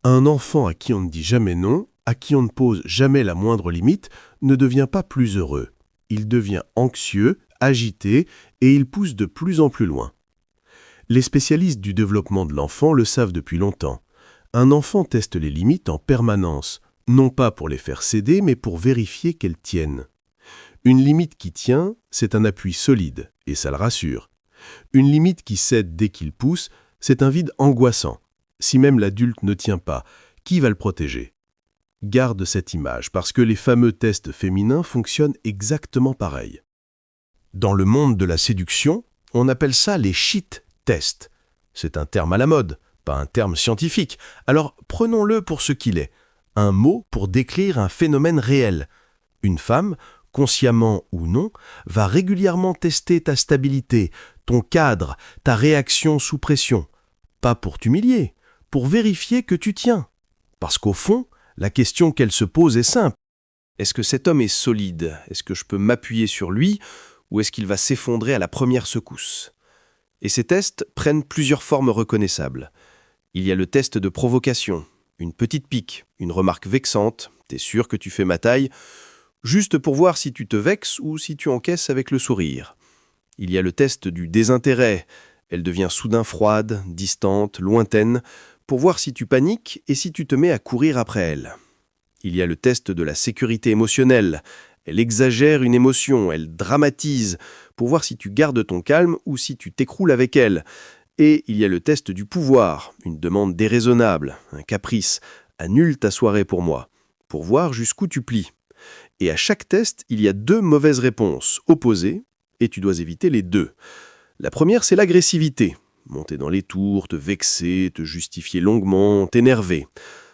Un enfant à qui on ne dit jamais non, à qui on ne pose jamais la moindre limite, ne devient pas plus heureux. Il devient anxieux, agité, et il pousse de plus en plus loin. Les spécialistes du développement de l'enfant le savent depuis longtemps. Un enfant teste les limites en permanence, non pas pour les faire céder, mais pour vérifier qu'elles tiennent. Une limite qui tient, c'est un appui solide, et ça le rassure. Une limite qui cède dès qu'il pousse, c'est un vide angoissant. Si même l'adulte ne tient pas, qui va le protéger? Garde cette image, parce que les fameux tests féminins fonctionnent exactement pareil. Dans le monde de la séduction, on appelle ça les shit tests. C'est un terme à la mode, pas un terme scientifique. Alors prenons-le pour ce qu'il est. Un mot pour décrire un phénomène réel. Une femme, consciemment ou non, va régulièrement tester ta stabilité, ton cadre, ta réaction sous pression. Pas pour t'humilier, pour vérifier que tu tiens. Parce qu'au fond, la question qu'elle se pose est simple. Est-ce que cet homme est solide? Est-ce que je peux m'appuyer sur lui? Ou est-ce qu'il va s'effondrer à la première secousse? Et ces tests prennent plusieurs formes reconnaissables. Il y a le test de provocation, une petite pique, une remarque vexante, t'es sûr que tu fais ma taille, juste pour voir si tu te vexes ou si tu encaisses avec le sourire. Il y a le test du désintérêt, elle devient soudain froide, distante, lointaine, pour voir si tu paniques et si tu te mets à courir après elle. Il y a le test de la sécurité émotionnelle, elle exagère une émotion, elle dramatise, pour voir si tu gardes ton calme ou si tu t'écroules avec elle. Et il y a le test du pouvoir, une demande déraisonnable, un caprice, annule ta soirée pour moi, pour voir jusqu'où tu plies. Et à chaque test, il y a 2 mauvaises réponses, opposées, et tu dois éviter les 2. La première, c'est l'agressivité. Monter dans les tours, te vexer, te justifier longuement, t'énerver.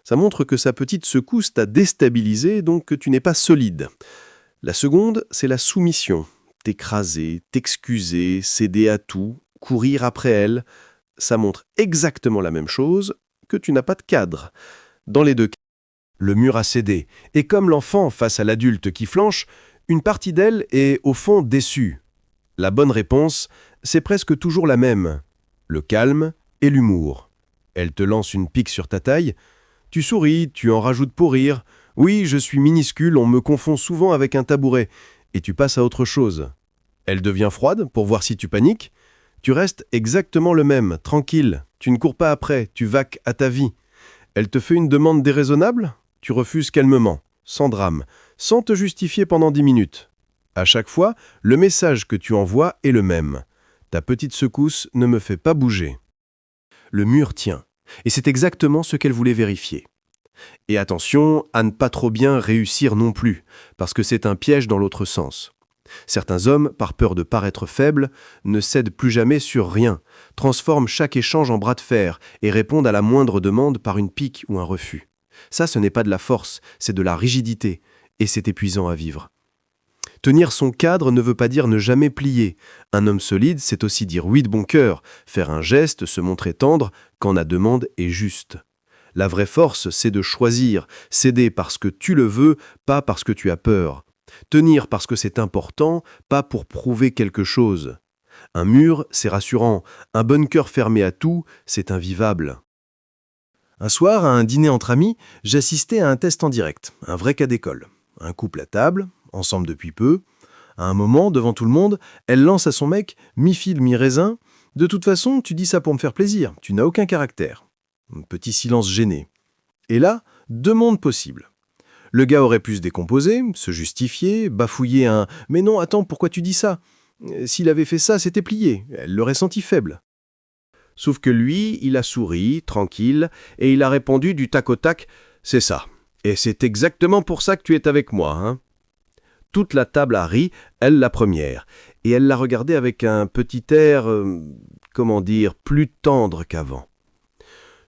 Ça montre que sa petite secousse t'a déstabilisé, donc que tu n'es pas solide. La seconde, c'est la soumission. T'écraser, t'excuser, céder à tout, courir après elle. Ça montre exactement la même chose, que tu n'as pas de cadre. Dans les 2 cas, le mur a cédé. Et comme l'enfant face à l'adulte qui flanche, une partie d'elle est au fond déçue. La bonne réponse, c'est presque toujours la même. Le calme et l'humour. Elle te lance une pique sur ta taille. Tu souris, tu en rajoutes pour rire. Oui, je suis minuscule, on me confond souvent avec un tabouret. Et tu passes à autre chose. Elle devient froide pour voir si tu paniques. Tu restes exactement le même, tranquille. Tu ne cours pas après, tu vaques à ta vie. Elle te fait une demande déraisonnable? Tu refuses calmement, sans drame, sans te justifier pendant 10 minutes. À chaque fois, le message que tu envoies est le même. Ta petite secousse ne me fait pas bouger. Le mur tient. Et c'est exactement ce qu'elle voulait vérifier. Et attention à ne pas trop bien réussir non plus, parce que c'est un piège dans l'autre sens. Certains hommes, par peur de paraître faibles, ne cèdent plus jamais sur rien, transforment chaque échange en bras de fer et répondent à la moindre demande par une pique ou un refus. Ça, ce n'est pas de la force, c'est de la rigidité, et c'est épuisant à vivre. Tenir son cadre ne veut pas dire ne jamais plier. Un homme solide, c'est aussi dire oui de bon cœur, faire un geste, se montrer tendre quand la demande est juste. La vraie force, c'est de choisir, céder parce que tu le veux, pas parce que tu as peur. Tenir parce que c'est important, pas pour prouver quelque chose. Un mur, c'est rassurant. Un bon cœur fermé à tout, c'est invivable. Un soir, à un dîner entre amis, j'assistais à un test en direct, un vrai cas d'école. Un couple à table, ensemble depuis peu. À un moment, devant tout le monde, elle lance à son mec, mi-fil, mi-raisin. « De toute façon, tu dis ça pour me faire plaisir, tu n'as aucun caractère. » Un petit silence gêné. Et là, 2 mondes possibles. Le gars aurait pu se décomposer, se justifier, bafouiller un « Mais non, attends, pourquoi tu dis ça? S'il avait fait ça, c'était plié. » Elle l'aurait senti faible. Sauf que lui, il a souri, tranquille, et il a répondu du tac au tac « C'est ça. Et c'est exactement pour ça que tu es avec moi, hein ?» Toute la table a ri, elle la première, et elle l'a regardé avec un petit air, plus tendre qu'avant.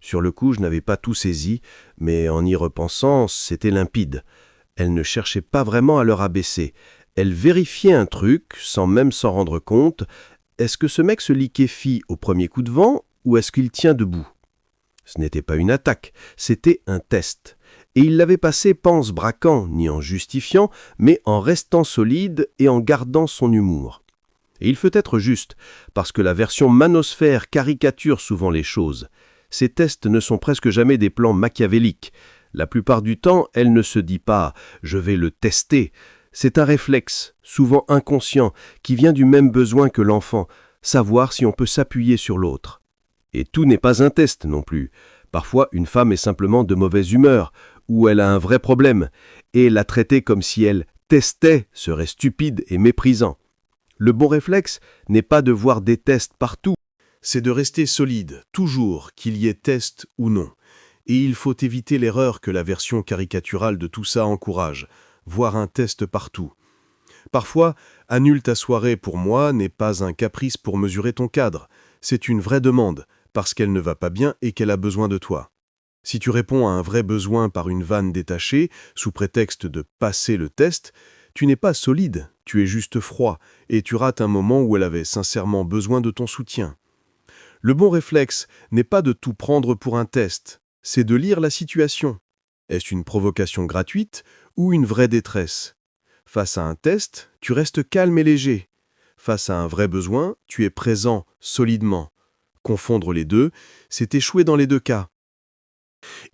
Sur le coup, je n'avais pas tout saisi, mais en y repensant, c'était limpide. Elle ne cherchait pas vraiment à le rabaisser. Elle vérifiait un truc, sans même s'en rendre compte. Est-ce que ce mec se liquéfie au premier coup de vent, ou est-ce qu'il tient debout? Ce n'était pas une attaque, c'était un test. Et il l'avait passé pas en se braquant, ni en justifiant, mais en restant solide et en gardant son humour. Et il faut être juste, parce que la version manosphère caricature souvent les choses. Ces tests ne sont presque jamais des plans machiavéliques. La plupart du temps, elle ne se dit pas « je vais le tester ». C'est un réflexe, souvent inconscient, qui vient du même besoin que l'enfant, savoir si on peut s'appuyer sur l'autre. Et tout n'est pas un test non plus. Parfois, une femme est simplement de mauvaise humeur, ou elle a un vrai problème, et la traiter comme si elle testait serait stupide et méprisant. Le bon réflexe n'est pas de voir des tests partout, c'est de rester solide, toujours, qu'il y ait test ou non. Et il faut éviter l'erreur que la version caricaturale de tout ça encourage, voir un test partout. Parfois, annule ta soirée pour moi n'est pas un caprice pour mesurer ton cadre, c'est une vraie demande, parce qu'elle ne va pas bien et qu'elle a besoin de toi. Si tu réponds à un vrai besoin par une vanne détachée, sous prétexte de passer le test, tu n'es pas solide, tu es juste froid, et tu rates un moment où elle avait sincèrement besoin de ton soutien. Le bon réflexe n'est pas de tout prendre pour un test, c'est de lire la situation. Est-ce une provocation gratuite ou une vraie détresse? Face à un test, tu restes calme et léger. Face à un vrai besoin, tu es présent solidement. Confondre les deux, c'est échouer dans les deux cas.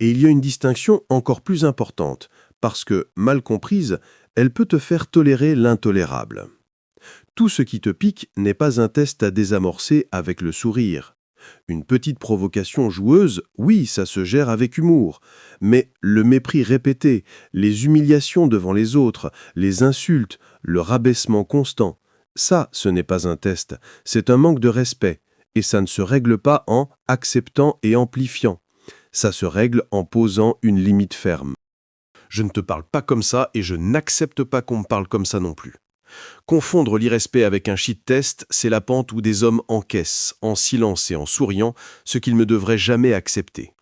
Et il y a une distinction encore plus importante, parce que, mal comprise, elle peut te faire tolérer l'intolérable. Tout ce qui te pique n'est pas un test à désamorcer avec le sourire. Une petite provocation joueuse, oui, ça se gère avec humour, mais le mépris répété, les humiliations devant les autres, les insultes, le rabaissement constant, ça, ce n'est pas un test, c'est un manque de respect, et ça ne se règle pas en acceptant et amplifiant. Ça se règle en posant une limite ferme. Je ne te parle pas comme ça et je n'accepte pas qu'on me parle comme ça non plus. Confondre l'irrespect avec un shit test, c'est la pente où des hommes encaissent, en silence et en souriant, ce qu'ils ne devraient jamais accepter.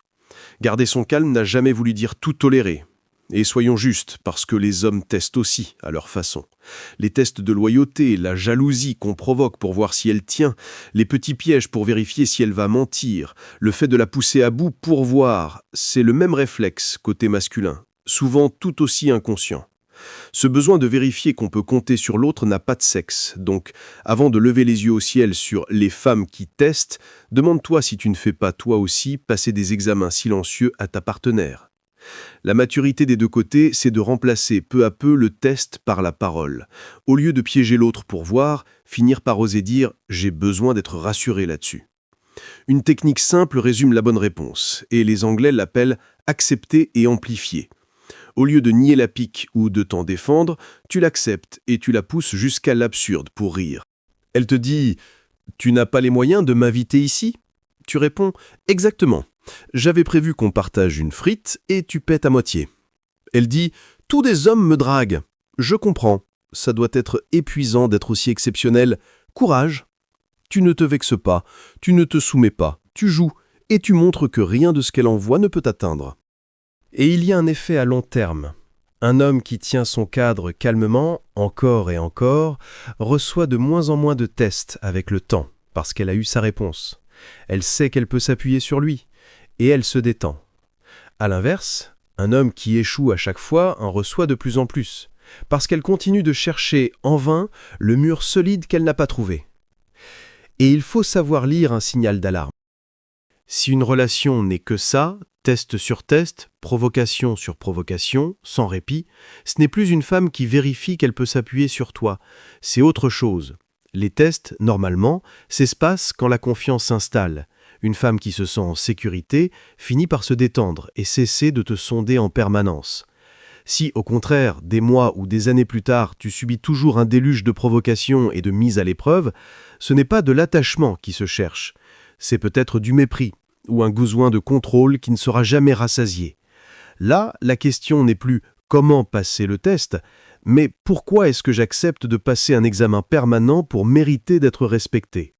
Garder son calme n'a jamais voulu dire tout tolérer. Et soyons justes, parce que les hommes testent aussi, à leur façon. Les tests de loyauté, la jalousie qu'on provoque pour voir si elle tient, les petits pièges pour vérifier si elle va mentir, le fait de la pousser à bout pour voir, c'est le même réflexe côté masculin, souvent tout aussi inconscient. Ce besoin de vérifier qu'on peut compter sur l'autre n'a pas de sexe, donc avant de lever les yeux au ciel sur les femmes qui testent, demande-toi si tu ne fais pas toi aussi passer des examens silencieux à ta partenaire. La maturité des deux côtés, c'est de remplacer peu à peu le test par la parole. Au lieu de piéger l'autre pour voir, finir par oser dire « j'ai besoin d'être rassuré là-dessus ». Une technique simple résume la bonne réponse, et les Anglais l'appellent « accepter et amplifier ». Au lieu de nier la pique ou de t'en défendre, tu l'acceptes et tu la pousses jusqu'à l'absurde pour rire. Elle te dit « Tu n'as pas les moyens de m'inviter ici ?» Tu réponds « Exactement. J'avais prévu qu'on partage une frite et tu pètes à moitié. » Elle dit « Tous des hommes me draguent. » Je comprends. Ça doit être épuisant d'être aussi exceptionnel. Courage. Tu ne te vexes pas, tu ne te soumets pas, tu joues et tu montres que rien de ce qu'elle envoie ne peut t'atteindre. Et il y a un effet à long terme. Un homme qui tient son cadre calmement, encore et encore, reçoit de moins en moins de tests avec le temps, parce qu'elle a eu sa réponse. Elle sait qu'elle peut s'appuyer sur lui, et elle se détend. À l'inverse, un homme qui échoue à chaque fois en reçoit de plus en plus, parce qu'elle continue de chercher en vain le mur solide qu'elle n'a pas trouvé. Et il faut savoir lire un signal d'alarme. Si une relation n'est que ça, test sur test, provocation sur provocation, sans répit, ce n'est plus une femme qui vérifie qu'elle peut s'appuyer sur toi, c'est autre chose. Les tests, normalement, s'espacent quand la confiance s'installe. Une femme qui se sent en sécurité finit par se détendre et cesser de te sonder en permanence. Si, au contraire, des mois ou des années plus tard, tu subis toujours un déluge de provocations et de mise à l'épreuve, ce n'est pas de l'attachement qui se cherche, c'est peut-être du mépris ou un besoin de contrôle qui ne sera jamais rassasié. Là, la question n'est plus « comment passer le test ?», mais « pourquoi est-ce que j'accepte de passer un examen permanent pour mériter d'être respecté ?»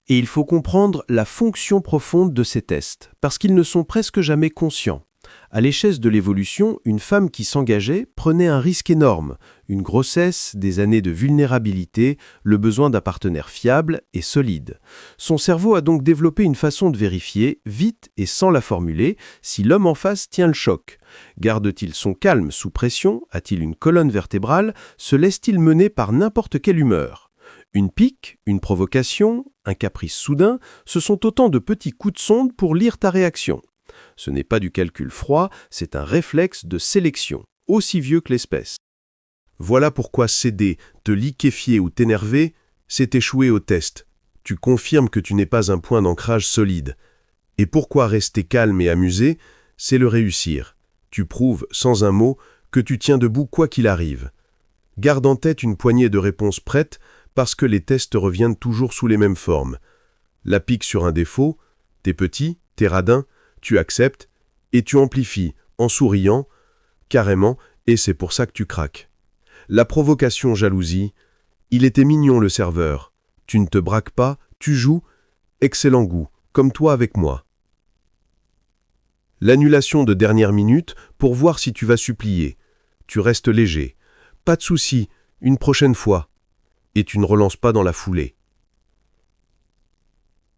Et il faut comprendre la fonction profonde de ces tests, parce qu'ils ne sont presque jamais conscients. À l'échelle de l'évolution, une femme qui s'engageait prenait un risque énorme, une grossesse, des années de vulnérabilité, le besoin d'un partenaire fiable et solide. Son cerveau a donc développé une façon de vérifier, vite et sans la formuler, si l'homme en face tient le choc. Garde-t-il son calme sous pression? A-t-il une colonne vertébrale? Se laisse-t-il mener par n'importe quelle humeur? Une pique, une provocation, un caprice soudain, ce sont autant de petits coups de sonde pour lire ta réaction. Ce n'est pas du calcul froid, c'est un réflexe de sélection, aussi vieux que l'espèce. Voilà pourquoi céder, te liquéfier ou t'énerver, c'est échouer au test. Tu confirmes que tu n'es pas un point d'ancrage solide. Et pourquoi rester calme et amusé, c'est le réussir. Tu prouves, sans un mot, que tu tiens debout quoi qu'il arrive. Garde en tête une poignée de réponses prêtes parce que les tests reviennent toujours sous les mêmes formes. La pique sur un défaut, t'es petit, t'es radin, tu acceptes et tu amplifies en souriant, carrément, et c'est pour ça que tu craques. La provocation jalousie, il était mignon le serveur. Tu ne te braques pas, tu joues, excellent goût, comme toi avec moi. L'annulation de dernière minute pour voir si tu vas supplier. Tu restes léger. Pas de souci, une prochaine fois. Et tu ne relances pas dans la foulée.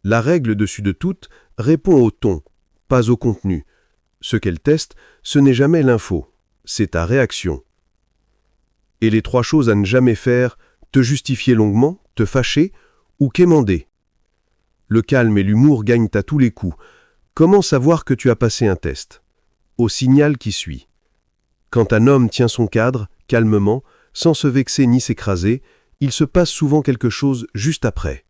La règle dessus de toutes répond au ton, pas au contenu. Ce qu'elle teste, ce n'est jamais l'info, c'est ta réaction. Et les 3 choses à ne jamais faire, te justifier longuement, te fâcher ou quémander. Le calme et l'humour gagnent à tous les coups. Comment savoir que tu as passé un test? Au signal qui suit. Quand un homme tient son cadre, calmement, sans se vexer ni s'écraser, il se passe souvent quelque chose juste après.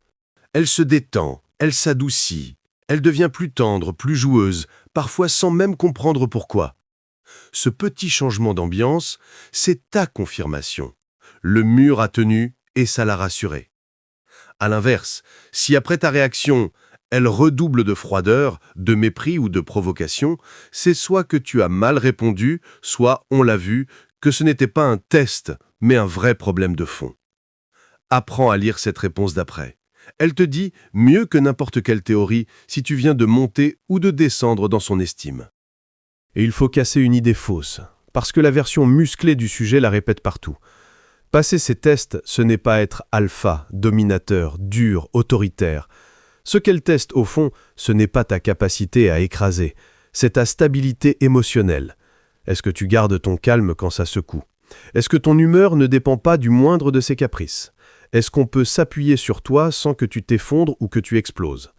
Elle se détend, elle s'adoucit, elle devient plus tendre, plus joueuse, parfois sans même comprendre pourquoi. Ce petit changement d'ambiance, c'est ta confirmation. Le mur a tenu et ça l'a rassuré. À l'inverse, si après ta réaction, elle redouble de froideur, de mépris ou de provocation, c'est soit que tu as mal répondu, soit, on l'a vu, que ce n'était pas un test, mais un vrai problème de fond. Apprends à lire cette réponse d'après. Elle te dit mieux que n'importe quelle théorie si tu viens de monter ou de descendre dans son estime. Et il faut casser une idée fausse, parce que la version musclée du sujet la répète partout. Passer ces tests, ce n'est pas être alpha, dominateur, dur, autoritaire. Ce qu'elle teste au fond, ce n'est pas ta capacité à écraser, c'est ta stabilité émotionnelle. Est-ce que tu gardes ton calme quand ça secoue? Est-ce que ton humeur ne dépend pas du moindre de ses caprices? Est-ce qu'on peut s'appuyer sur toi sans que tu t'effondres ou que tu exploses?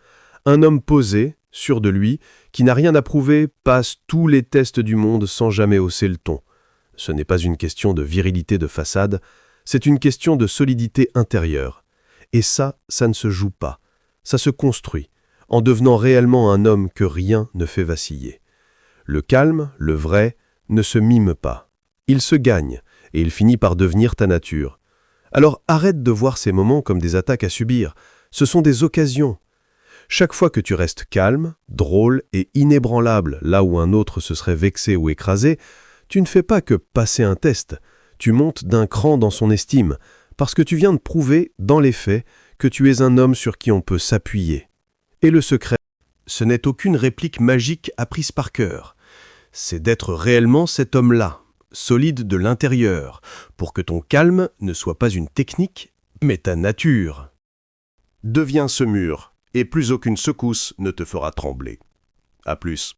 Un homme posé, sûr de lui, qui n'a rien à prouver, passe tous les tests du monde sans jamais hausser le ton. Ce n'est pas une question de virilité de façade, c'est une question de solidité intérieure. Et ça ne se joue pas. Ça se construit, en devenant réellement un homme que rien ne fait vaciller. Le calme, le vrai, ne se mime pas. Il se gagne, et il finit par devenir ta nature. Alors arrête de voir ces moments comme des attaques à subir. Ce sont des occasions. Chaque fois que tu restes calme, drôle et inébranlable là où un autre se serait vexé ou écrasé, tu ne fais pas que passer un test. Tu montes d'un cran dans son estime, parce que tu viens de prouver, dans les faits, que tu es un homme sur qui on peut s'appuyer. Et le secret, ce n'est aucune réplique magique apprise par cœur. C'est d'être réellement cet homme-là, solide de l'intérieur, pour que ton calme ne soit pas une technique, mais ta nature. Deviens ce mur, et plus aucune secousse ne te fera trembler. À plus.